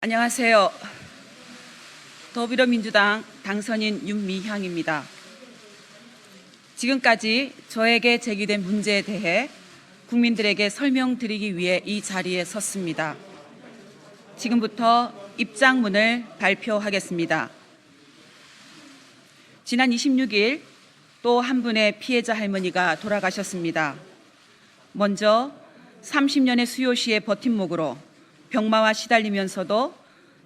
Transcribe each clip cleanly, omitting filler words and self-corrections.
안녕하세요. 더불어민주당 당선인 윤미향입니다. 지금까지 저에게 제기된 문제에 대해 국민들에게 설명드리기 위해 이 자리에 섰습니다. 지금부터 입장문을 발표하겠습니다. 지난 26일 또 한 분의 피해자 할머니가 돌아가셨습니다. 먼저 30년의 수요시의 버팀목으로 병마와 시달리면서도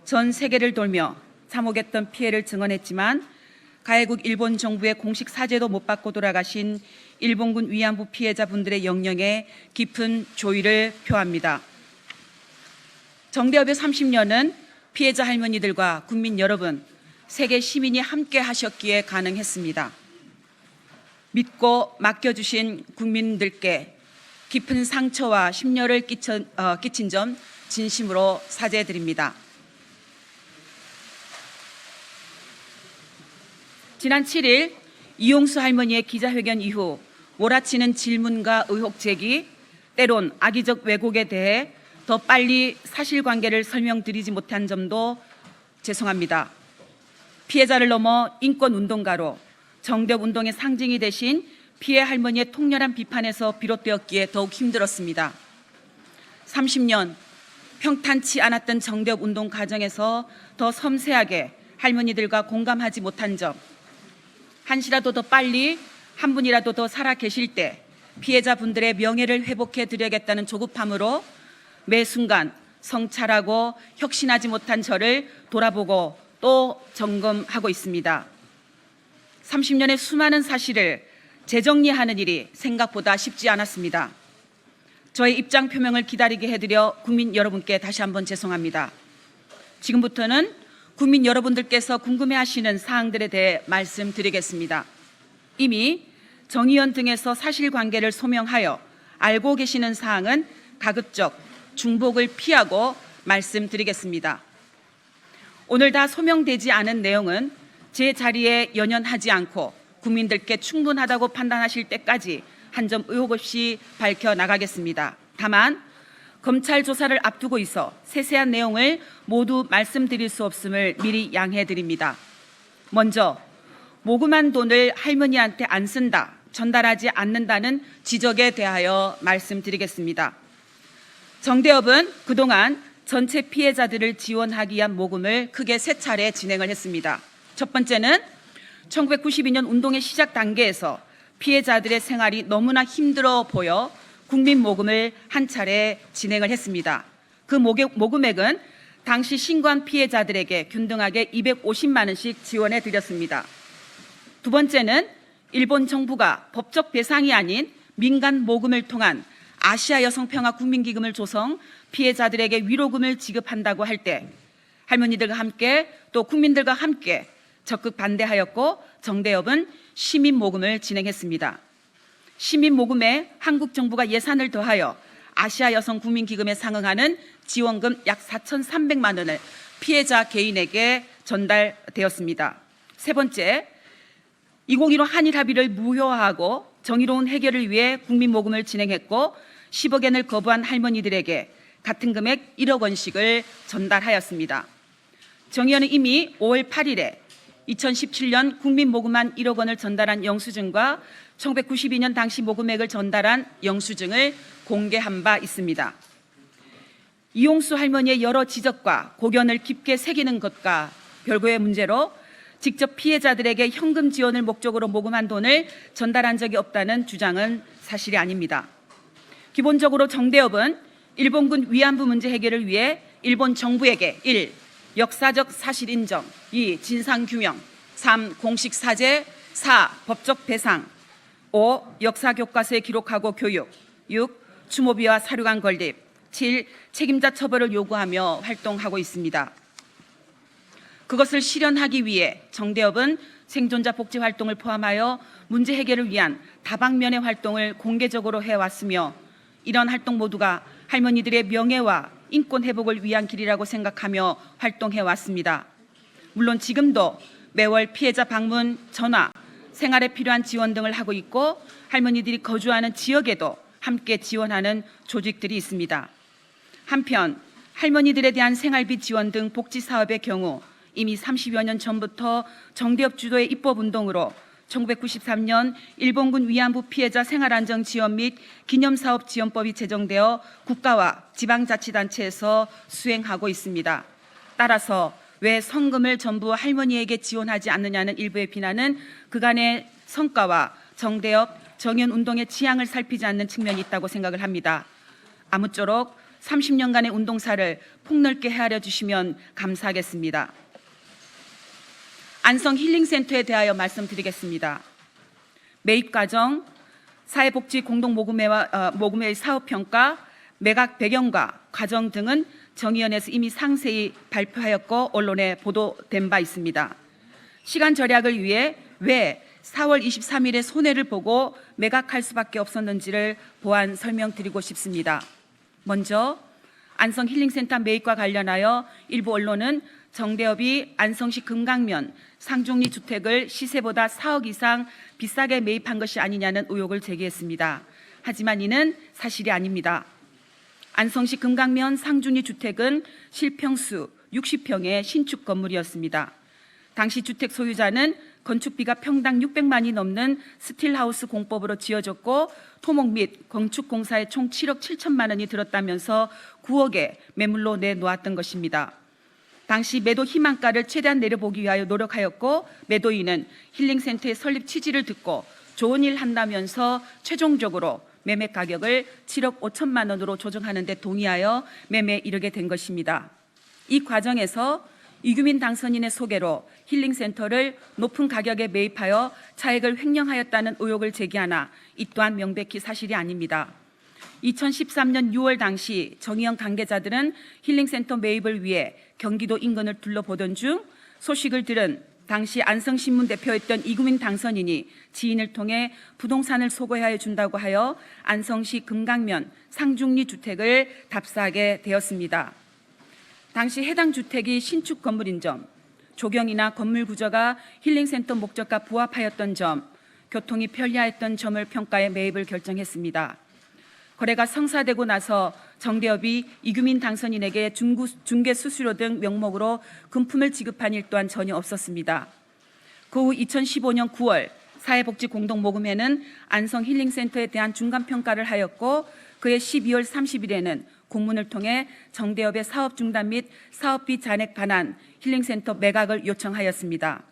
전 세계를 돌며 참혹했던 피해를 증언했지만 가해국 일본 정부의 공식 사죄도 못 받고 돌아가신 일본군 위안부 피해자분들의 영령에 깊은 조의를 표합니다. 정대협의 30년은 피해자 할머니들과 국민 여러분, 세계 시민이 함께 하셨기에 가능했습니다. 믿고 맡겨주신 국민들께 깊은 상처와 심려를 끼친 점 진심으로 사죄드립니다. 지난 7일 이용수 할머니의 기자회견 이후 몰아치는 질문과 의혹 제기, 때론 악의적 왜곡에 대해 더 빨리 사실관계를 설명드리지 못한 점도 죄송합니다. 피해자를 넘어 인권운동가로 정대협 운동의 상징이 되신 피해 할머니의 통렬한 비판에서 비롯되었기에 더욱 힘들었습니다. 30년 평탄치 않았던 정대협 운동 과정에서 더 섬세하게 할머니들과 공감하지 못한 점, 한시라도 더 빨리 한 분이라도 더 살아 계실 때 피해자분들의 명예를 회복해 드려야겠다는 조급함으로 매 순간 성찰하고 혁신하지 못한 저를 돌아보고 또 점검하고 있습니다. 30년의 수많은 사실을 재정리하는 일이 생각보다 쉽지 않았습니다. 저의 입장 표명을 기다리게 해드려 국민 여러분께 다시 한번 죄송합니다. 지금부터는 국민 여러분들께서 궁금해하시는 사항들에 대해 말씀드리겠습니다. 이미 정의연 등에서 사실관계를 소명하여 알고 계시는 사항은 가급적 중복을 피하고 말씀드리겠습니다. 오늘 다 소명되지 않은 내용은 제 자리에 연연하지 않고 국민들께 충분하다고 판단하실 때까지 한 점 의혹 없이 밝혀나가겠습니다. 다만 검찰 조사를 앞두고 있어 세세한 내용을 모두 말씀드릴 수 없음을 미리 양해드립니다. 먼저 모금한 돈을 할머니한테 안 쓴다, 전달하지 않는다는 지적에 대하여 말씀드리겠습니다. 정대협은 그동안 전체 피해자들을 지원하기 위한 모금을 크게 세 차례 진행을 했습니다. 첫 번째는 1992년 운동의 시작 단계에서 피해자들의 생활이 너무나 힘들어 보여 국민 모금을 한 차례 진행을 했습니다. 그 모금액은 당시 신고한 피해자들에게 균등하게 250만 원씩 지원해 드렸습니다. 두 번째는 일본 정부가 법적 배상이 아닌 민간 모금을 통한 아시아 여성평화 국민기금을 조성, 피해자들에게 위로금을 지급한다고 할 때 할머니들과 함께 또 국민들과 함께 적극 반대하였고 정대협은 시민모금을 진행했습니다. 시민모금에 한국 정부가 예산을 더하여 아시아 여성 국민기금에 상응하는 지원금 약 4,300만 원을 피해자 개인에게 전달되었습니다. 세 번째, 2015 한일 합의를 무효화하고 정의로운 해결을 위해 국민모금을 진행했고 10억엔을 거부한 할머니들에게 같은 금액 1억 원씩을 전달하였습니다. 정의연은 이미 5월 8일에 2017년 국민모금한 1억 원을 전달한 영수증과 1992년 당시 모금액을 전달한 영수증을 공개한 바 있습니다. 이용수 할머니의 여러 지적과 고견을 깊게 새기는 것과 별개의 문제로 직접 피해자들에게 현금 지원을 목적으로 모금한 돈을 전달한 적이 없다는 주장은 사실이 아닙니다. 기본적으로 정대협은 일본군 위안부 문제 해결을 위해 일본 정부에게 1. 역사적 사실 인정, 2. 진상규명, 3. 공식 사죄, 4. 법적 배상, 5. 역사 교과서에 기록하고 교육, 6. 추모비와 사료관 건립, 7. 책임자 처벌을 요구하며 활동하고 있습니다. 그것을 실현하기 위해 정대협은 생존자 복지 활동을 포함하여 문제 해결을 위한 다방면의 활동을 공개적으로 해왔으며 이런 활동 모두가 할머니들의 명예와 인권 회복을 위한 길이라고 생각하며 활동해 왔습니다. 물론 지금도 매월 피해자 방문, 전화, 생활에 필요한 지원 등을 하고 있고 할머니들이 거주하는 지역에도 함께 지원하는 조직들이 있습니다. 한편 할머니들에 대한 생활비 지원 등 복지 사업의 경우 이미 30여 년 전부터 정대협 주도의 입법운동으로 1993년 일본군 위안부 피해자 생활안정지원 및 기념사업지원법이 제정되어 국가와 지방자치단체에서 수행하고 있습니다. 따라서 왜 성금을 전부 할머니에게 지원하지 않느냐는 일부의 비난은 그간의 성과와 정대협, 정연운동의 지향을 살피지 않는 측면이 있다고 생각을 합니다. 아무쪼록 30년간의 운동사를 폭넓게 헤아려 주시면 감사하겠습니다. 안성 힐링센터에 대하여 말씀드리겠습니다. 매입 과정, 사회복지 공동모금회의 사업평가, 매각 배경과 과정 등은 정의연에서 이미 상세히 발표하였고 언론에 보도된 바 있습니다. 시간 절약을 위해 왜 4월 23일에 손해를 보고 매각할 수밖에 없었는지를 보완 설명드리고 싶습니다. 먼저 안성 힐링센터 매입과 관련하여 일부 언론은 정대협이 안성시 금강면 상종리 주택을 시세보다 4억 이상 비싸게 매입한 것이 아니냐는 의혹을 제기했습니다. 하지만 이는 사실이 아닙니다. 안성시 금강면 상종리 주택은 실평수 60평의 신축 건물이었습니다. 당시 주택 소유자는 건축비가 평당 600만이 넘는 스틸하우스 공법으로 지어졌고 토목 및 건축공사에 총 7억 7천만 원이 들었다면서 9억에 매물로 내놓았던 것입니다. 당시 매도 희망가를 최대한 내려보기 위하여 노력하였고 매도인은 힐링센터의 설립 취지를 듣고 좋은 일 한다면서 최종적으로 매매 가격을 7억 5천만 원으로 조정하는 데 동의하여 매매에 이르게 된 것입니다. 이 과정에서 이규민 당선인의 소개로 힐링센터를 높은 가격에 매입하여 차익을 횡령하였다는 의혹을 제기하나 이 또한 명백히 사실이 아닙니다. 2013년 6월 당시 정의연 관계자들은 힐링센터 매입을 위해 경기도 인근을 둘러보던 중 소식을 들은 당시 안성신문 대표였던 이규민 당선인이 지인을 통해 부동산을 소개하여 준다고 하여 안성시 금강면 상중리 주택을 답사하게 되었습니다. 당시 해당 주택이 신축 건물인 점, 조경이나 건물 구조가 힐링센터 목적과 부합하였던 점, 교통이 편리하였던 점을 평가해 매입을 결정했습니다. 거래가 성사되고 나서 정대협이 이규민 당선인에게 중개 수수료 등 명목으로 금품을 지급한 일 또한 전혀 없었습니다. 그 후 2015년 9월 사회복지공동모금회는 안성 힐링센터에 대한 중간평가를 하였고 그해 12월 30일에는 공문을 통해 정대협의 사업 중단 및 사업비 잔액 반환 힐링센터 매각을 요청하였습니다.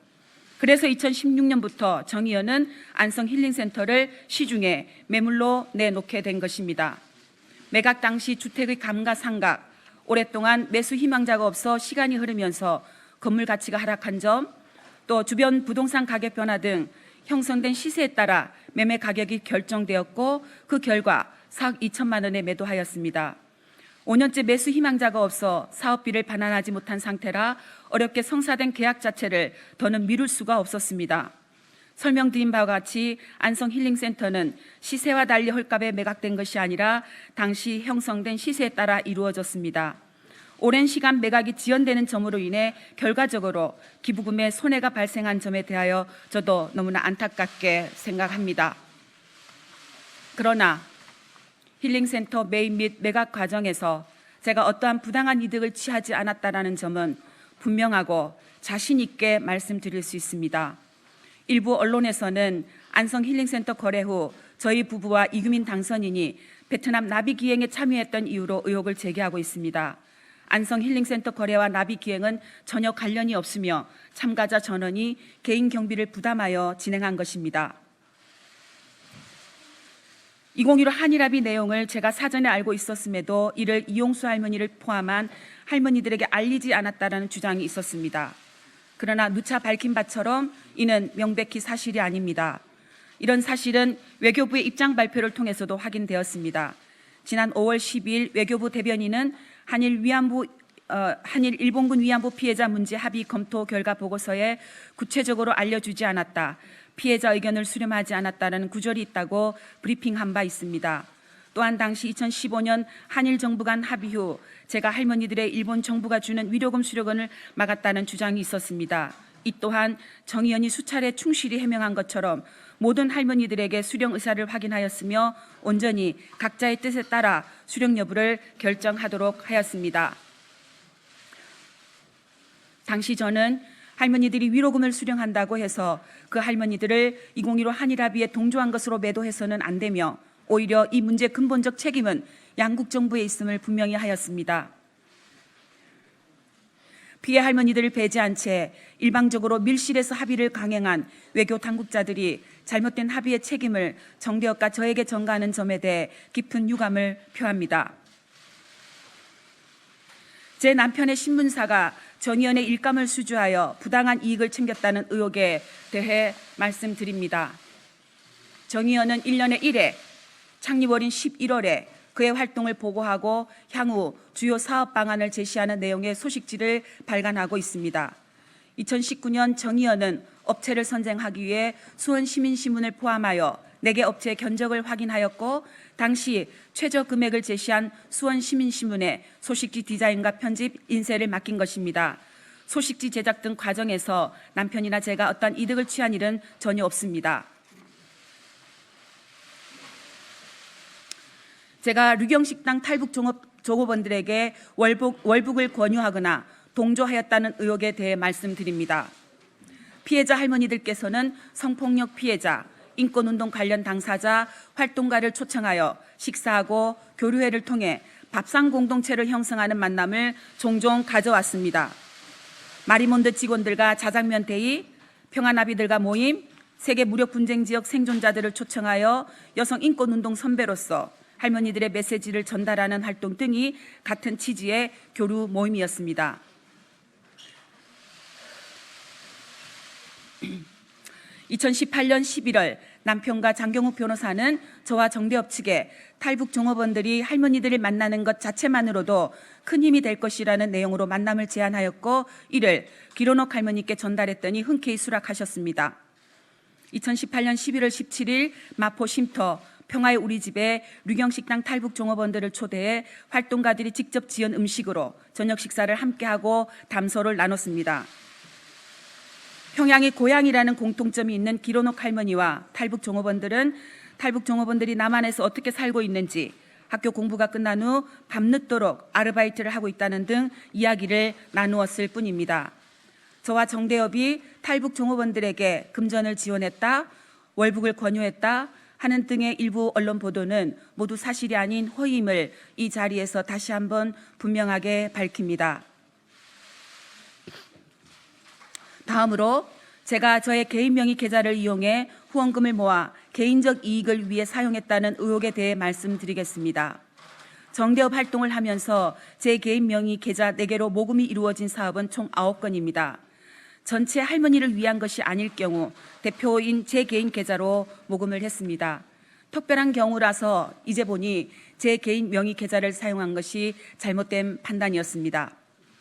그래서 2016년부터 정의연은 안성 힐링센터를 시중에 매물로 내놓게 된 것입니다. 매각 당시 주택의 감가상각, 오랫동안 매수 희망자가 없어 시간이 흐르면서 건물 가치가 하락한 점, 또 주변 부동산 가격 변화 등 형성된 시세에 따라 매매 가격이 결정되었고 그 결과 4억 2천만 원에 매도하였습니다. 5년째 매수 희망자가 없어 사업비를 반환하지 못한 상태라 어렵게 성사된 계약 자체를 더는 미룰 수가 없었습니다. 설명드린 바와 같이 안성 힐링센터는 시세와 달리 헐값에 매각된 것이 아니라 당시 형성된 시세에 따라 이루어졌습니다. 오랜 시간 매각이 지연되는 점으로 인해 결과적으로 기부금에 손해가 발생한 점에 대하여 저도 너무나 안타깝게 생각합니다. 그러나 힐링센터 매입 및 매각 과정에서 제가 어떠한 부당한 이득을 취하지 않았다라는 점은 분명하고 자신 있게 말씀드릴 수 있습니다. 일부 언론에서는 안성 힐링센터 거래 후 저희 부부와 이규민 당선인이 베트남 나비 기행에 참여했던 이유로 의혹을 제기하고 있습니다. 안성 힐링센터 거래와 나비 기행은 전혀 관련이 없으며 참가자 전원이 개인 경비를 부담하여 진행한 것입니다. 2015 한일합의 내용을 제가 사전에 알고 있었음에도 이를 이용수 할머니를 포함한 할머니들에게 알리지 않았다라는 주장이 있었습니다. 그러나 누차 밝힌 바처럼 이는 명백히 사실이 아닙니다. 이런 사실은 외교부의 입장 발표를 통해서도 확인되었습니다. 지난 5월 12일 외교부 대변인은 한일 일본군 위안부 피해자 문제 합의 검토 결과 보고서에 구체적으로 알려주지 않았다. 피해자 의견을 수렴하지 않았다는 구절이 있다고 브리핑한 바 있습니다. 또한 당시 2015년 한일 정부 간 합의 후 제가 할머니들의 일본 정부가 주는 위로금 수령을 막았다는 주장이 있었습니다. 이 또한 정의연이 수차례 충실히 해명한 것처럼 모든 할머니들에게 수령 의사를 확인하였으며 온전히 각자의 뜻에 따라 수령 여부를 결정하도록 하였습니다. 당시 저는 할머니들이 위로금을 수령한다고 해서 그 할머니들을 2015 한일합의에 동조한 것으로 매도해서는 안 되며 오히려 이 문제의 근본적 책임은 양국 정부에 있음을 분명히 하였습니다. 피해 할머니들을 배제한 채 일방적으로 밀실에서 합의를 강행한 외교 당국자들이 잘못된 합의의 책임을 정대협과 저에게 전가하는 점에 대해 깊은 유감을 표합니다. 제 남편의 신문사가 전 의원의 일감을 수주하여 부당한 이익을 챙겼다는 의혹에 대해 말씀드립니다. 정 의원은 1년에 1회, 창립월인 11월에 그의 활동을 보고하고 향후 주요 사업 방안을 제시하는 내용의 소식지를 발간하고 있습니다. 2019년 정 의원은 업체를 선정하기 위해 수원시민신문을 포함하여 4개 업체의 견적을 확인하였고 당시 최저 금액을 제시한 수원시민신문에 소식지 디자인과 편집, 인쇄를 맡긴 것입니다. 소식지 제작 등 과정에서 남편이나 제가 어떠한 이득을 취한 일은 전혀 없습니다. 제가 류경식당 탈북 종업원들에게 월북을 권유하거나 동조하였다는 의혹에 대해 말씀드립니다. 피해자 할머니들께서는 성폭력 피해자, 인권운동 관련 당사자, 활동가를 초청하여 식사하고 교류회를 통해 밥상 공동체를 형성하는 만남을 종종 가져왔습니다. 마리몬드 직원들과 자장면 대의, 평화나비들과 모임, 세계 무력 분쟁 지역 생존자들을 초청하여 여성 인권운동 선배로서 할머니들의 메시지를 전달하는 활동 등이 같은 취지의 교류 모임이었습니다. 2018년 11월 남편과 장경욱 변호사는 저와 정대협 측에 탈북 종업원들이 할머니들을 만나는 것 자체만으로도 큰 힘이 될 것이라는 내용으로 만남을 제안하였고 이를 기론옥 할머니께 전달했더니 흔쾌히 수락하셨습니다. 2018년 11월 17일 마포 쉼터 평화의 우리집에 류경식당 탈북 종업원들을 초대해 활동가들이 직접 지은 음식으로 저녁 식사를 함께하고 담소를 나눴습니다. 평양이 고향이라는 공통점이 있는 기론옥 할머니와 탈북 종업원들은 탈북 종업원들이 남한에서 어떻게 살고 있는지, 학교 공부가 끝난 후 밤늦도록 아르바이트를 하고 있다는 등 이야기를 나누었을 뿐입니다. 저와 정대협이 탈북 종업원들에게 금전을 지원했다, 월북을 권유했다 하는 등의 일부 언론 보도는 모두 사실이 아닌 허위임을 이 자리에서 다시 한번 분명하게 밝힙니다. 다음으로 제가 저의 개인 명의 계좌를 이용해 후원금을 모아 개인적 이익을 위해 사용했다는 의혹에 대해 말씀드리겠습니다. 정대협 활동을 하면서 제 개인 명의 계좌 4개로 모금이 이루어진 사업은 총 9건입니다. 전체 할머니를 위한 것이 아닐 경우 대표인 제 개인 계좌로 모금을 했습니다. 특별한 경우라서 이제 보니 제 개인 명의 계좌를 사용한 것이 잘못된 판단이었습니다.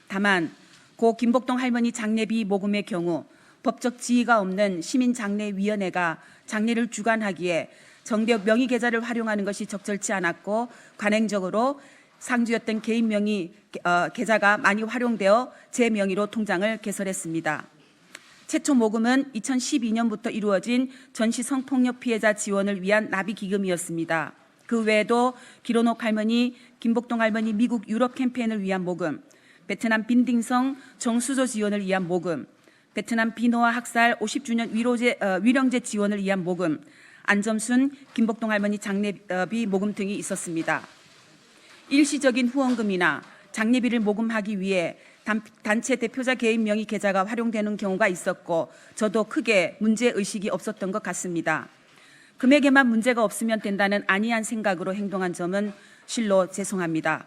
다만 고 김복동 할머니 장례비 모금의 경우 법적 지위가 없는 시민장례위원회가 장례를 주관하기에 정대협 명의 계좌를 활용하는 것이 적절치 않았고 관행적으로 상주였던 개인 명의 계좌가 많이 활용되어 제 명의로 통장을 개설했습니다. 최초 모금은 2012년부터 이루어진 전시 성폭력 피해자 지원을 위한 나비기금이었습니다. 그 외에도 기론옥 할머니, 김복동 할머니 미국 유럽 캠페인을 위한 모금, 베트남 빈딩성 정수조 지원을 위한 모금, 베트남 비노아 학살 50주년 위령제 지원을 위한 모금, 안점순, 김복동 할머니 장례비 모금 등이 있었습니다. 일시적인 후원금이나 장례비를 모금하기 위해 단체 대표자 개인 명의 계좌가 활용되는 경우가 있었고 저도 크게 문제의식이 없었던 것 같습니다. 금액에만 문제가 없으면 된다는 안이한 생각으로 행동한 점은 실로 죄송합니다.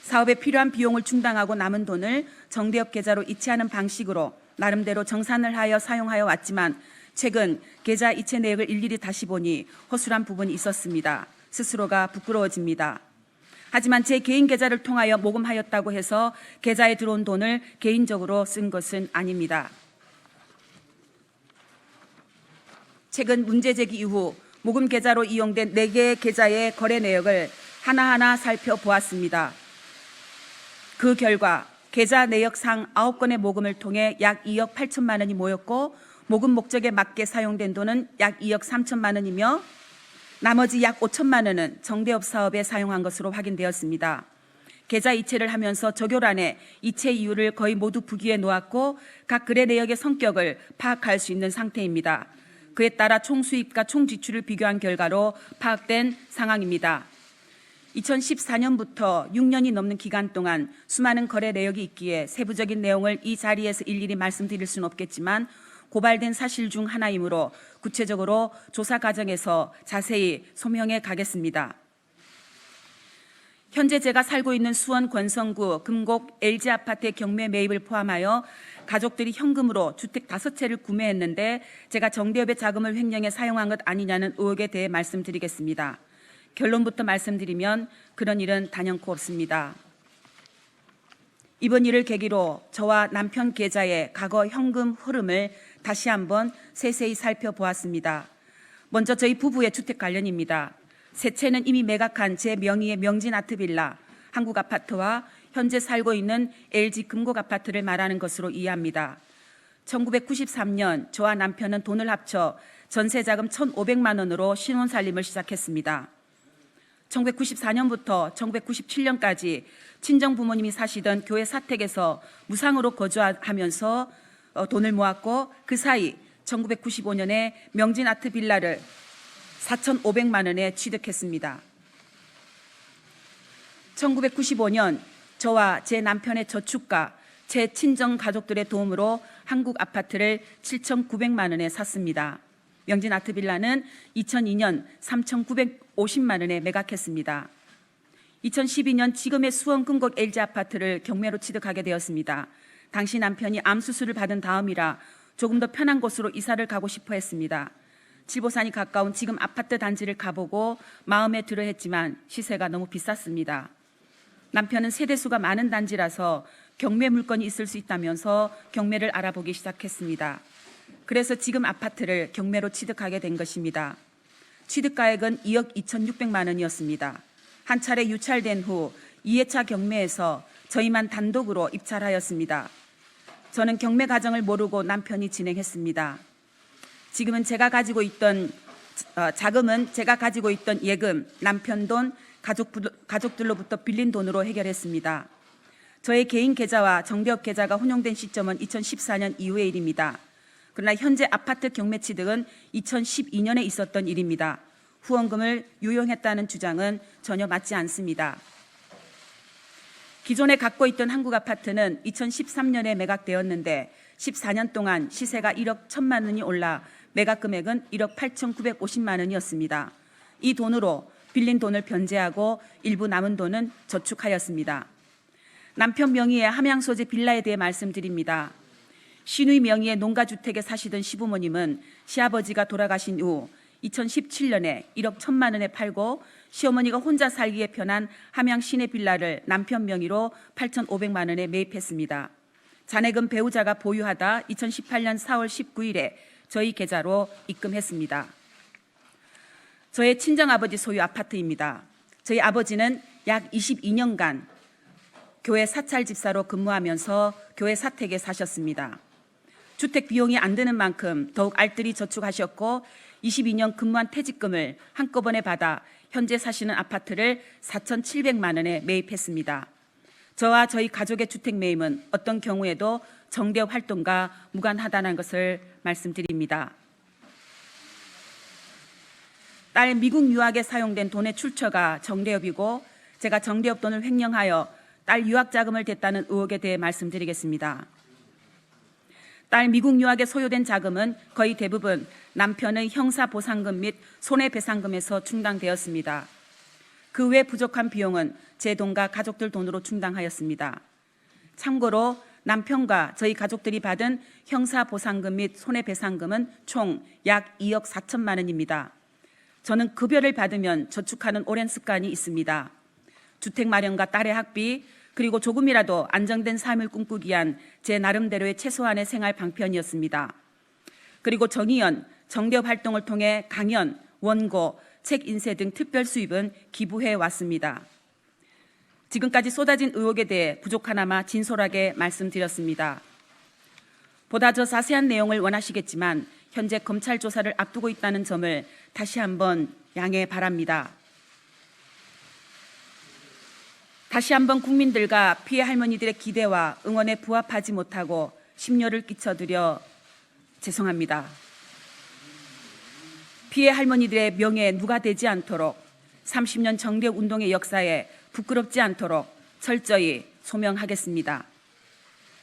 사업에 필요한 비용을 충당하고 남은 돈을 정대협 계좌로 이체하는 방식으로 나름대로 정산을 하여 사용하여 왔지만 최근 계좌 이체 내역을 일일이 다시 보니 허술한 부분이 있었습니다. 스스로가 부끄러워집니다. 하지만 제 개인 계좌를 통하여 모금하였다고 해서 계좌에 들어온 돈을 개인적으로 쓴 것은 아닙니다. 최근 문제 제기 이후 모금 계좌로 이용된 4개의 계좌의 거래 내역을 하나하나 살펴보았습니다. 그 결과 계좌 내역상 9건의 모금을 통해 약 2억 8천만 원이 모였고 모금 목적에 맞게 사용된 돈은 약 2억 3천만 원이며 나머지 약 5천만 원은 정대협 사업에 사용한 것으로 확인되었습니다. 계좌 이체를 하면서 적요란에 이체 이유를 거의 모두 부기에 놓았고 각 거래 내역의 성격을 파악할 수 있는 상태입니다. 그에 따라 총수입과 총지출을 비교한 결과로 파악된 상황입니다. 2014년부터 6년이 넘는 기간 동안 수많은 거래 내역이 있기에 세부적인 내용을 이 자리에서 일일이 말씀드릴 수는 없겠지만 고발된 사실 중 하나이므로 구체적으로 조사 과정에서 자세히 소명해 가겠습니다. 현재 제가 살고 있는 수원 권성구 금곡 LG아파트의 경매 매입을 포함하여 가족들이 현금으로 주택 5채를 구매했는데 제가 정대협의 자금을 횡령해 사용한 것 아니냐는 의혹에 대해 말씀드리겠습니다. 결론부터 말씀드리면 그런 일은 단연코 없습니다. 이번 일을 계기로 저와 남편 계좌의 과거 현금 흐름을 다시 한번 세세히 살펴보았습니다. 먼저 저희 부부의 주택 관련입니다. 세 채는 이미 매각한 제 명의의 명진아트빌라, 한국아파트와 현재 살고 있는 LG 금곡아파트를 말하는 것으로 이해합니다. 1993년 저와 남편은 돈을 합쳐 전세자금 1,500만 원으로 신혼살림을 시작했습니다. 1994년부터 1997년까지 친정부모님이 사시던 교회 사택에서 무상으로 거주하면서 돈을 모았고 그 사이 1995년에 명진아트빌라를 4,500만 원에 취득했습니다. 1995년 저와 제 남편의 저축과 제 친정 가족들의 도움으로 한국 아파트를 7,900만 원에 샀습니다. 명진아트빌라는 2002년 3,950만 원에 매각했습니다. 2012년 지금의 수원 금곡 LG아파트를 경매로 취득하게 되었습니다. 당시 남편이 암 수술을 받은 다음이라 조금 더 편한 곳으로 이사를 가고 싶어 했습니다. 칠보산이 가까운 지금 아파트 단지를 가보고 마음에 들어 했지만 시세가 너무 비쌌습니다. 남편은 세대수가 많은 단지라서 경매 물건이 있을 수 있다면서 경매를 알아보기 시작했습니다. 그래서 지금 아파트를 경매로 취득하게 된 것입니다. 취득가액은 2억 2,600만 원이었습니다. 한 차례 유찰된 후 2회차 경매에서 저희만 단독으로 입찰하였습니다. 저는 경매 과정을 모르고 남편이 진행했습니다. 지금은 제가 가지고 있던 자금은 제가 가지고 있던 예금, 남편 돈, 가족들로부터 빌린 돈으로 해결했습니다. 저의 개인 계좌와 정대협 계좌가 혼용된 시점은 2014년 이후의 일입니다. 그러나 현재 아파트 경매 취득은 2012년에 있었던 일입니다. 후원금을 유용했다는 주장은 전혀 맞지 않습니다. 기존에 갖고 있던 한국아파트는 2013년에 매각되었는데 14년 동안 시세가 1억 1천만 원이 올라 매각 금액은 1억 8,950만 원이었습니다. 이 돈으로 빌린 돈을 변제하고 일부 남은 돈은 저축하였습니다. 남편 명의의 함양 소재 빌라에 대해 말씀드립니다. 시누이 명의의 농가주택에 사시던 시부모님은 시아버지가 돌아가신 후 2017년에 1억 1천만 원에 팔고 시어머니가 혼자 살기에 편한 함양 시내 빌라를 남편 명의로 8,500만 원에 매입했습니다. 잔액은 배우자가 보유하다 2018년 4월 19일에 저희 계좌로 입금했습니다. 저의 친정아버지 소유 아파트입니다. 저희 아버지는 약 22년간 교회 사찰집사로 근무하면서 교회 사택에 사셨습니다. 주택 비용이 안 드는 만큼 더욱 알뜰히 저축하셨고 22년 근무한 퇴직금을 한꺼번에 받아 현재 사시는 아파트를 4,700만 원에 매입했습니다. 저와 저희 가족의 주택 매입은 어떤 경우에도 정대협 활동과 무관하다는 것을 말씀드립니다. 딸 미국 유학에 사용된 돈의 출처가 정대협이고 제가 정대협 돈을 횡령하여 딸 유학 자금을 댔다는 의혹에 대해 말씀드리겠습니다. 딸 미국 유학에 소요된 자금은 거의 대부분 남편의 형사보상금 및 손해배상금에서 충당되었습니다. 그 외 부족한 비용은 제 돈과 가족들 돈으로 충당하였습니다. 참고로 남편과 저희 가족들이 받은 형사보상금 및 손해배상금은 총 약 2억 4천만 원입니다. 저는 급여를 받으면 저축하는 오랜 습관이 있습니다. 주택 마련과 딸의 학비, 그리고 조금이라도 안정된 삶을 꿈꾸기 위한 제 나름대로의 최소한의 생활 방편이었습니다. 그리고 정의연, 정대협 활동을 통해 강연, 원고, 책 인쇄 등 특별 수입은 기부해 왔습니다. 지금까지 쏟아진 의혹에 대해 부족하나마 진솔하게 말씀드렸습니다. 보다 더 자세한 내용을 원하시겠지만 현재 검찰 조사를 앞두고 있다는 점을 다시 한번 양해 바랍니다. 다시 한번 국민들과 피해 할머니들의 기대와 응원에 부합하지 못하고 심려를 끼쳐드려 죄송합니다. 피해 할머니들의 명예에 누가 되지 않도록 30년 정대 운동의 역사에 부끄럽지 않도록 철저히 소명하겠습니다.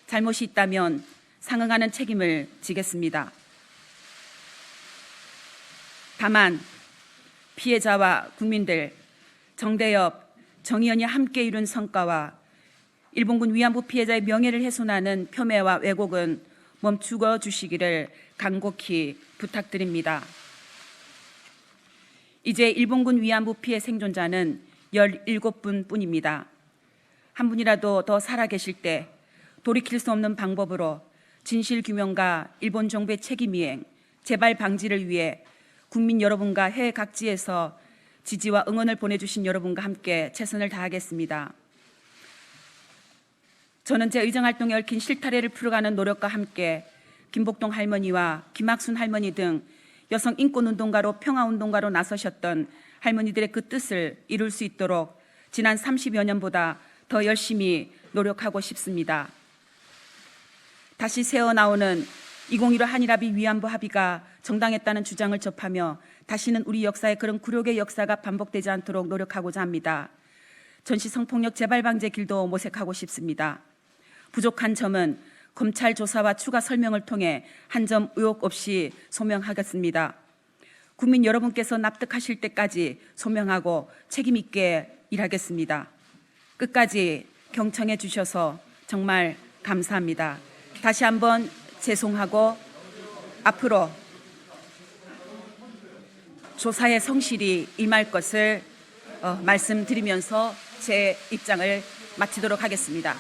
잘못이 있다면 상응하는 책임을 지겠습니다. 다만 피해자와 국민들, 정대협, 정의연이 함께 이룬 성과와 일본군 위안부 피해자의 명예를 훼손하는 폄훼와 왜곡은 멈추어 주시기를 간곡히 부탁드립니다. 이제 일본군 위안부 피해 생존자는 17분 뿐입니다. 한 분이라도 더 살아계실 때 돌이킬 수 없는 방법으로 진실규명과 일본 정부의 책임이행, 재발 방지를 위해 국민 여러분과 해외 각지에서 지지와 응원을 보내주신 여러분과 함께 최선을 다하겠습니다. 저는 제 의정활동에 얽힌 실타래를 풀어가는 노력과 함께 김복동 할머니와 김학순 할머니 등 여성 인권운동가로 평화운동가로 나서셨던 할머니들의 그 뜻을 이룰 수 있도록 지난 30여 년보다 더 열심히 노력하고 싶습니다. 다시 새어나오는 2015 한일합의 위안부 합의가 정당했다는 주장을 접하며 다시는 우리 역사에 그런 굴욕의 역사가 반복되지 않도록 노력하고자 합니다. 전시 성폭력 재발 방지의 길도 모색하고 싶습니다. 부족한 점은 검찰 조사와 추가 설명을 통해 한 점 의혹 없이 소명하겠습니다. 국민 여러분께서 납득하실 때까지 소명하고 책임 있게 일하겠습니다. 끝까지 경청해 주셔서 정말 감사합니다. 다시 한번 죄송하고 앞으로 조사에 성실히 임할 것을 말씀드리면서 제 입장을 마치도록 하겠습니다.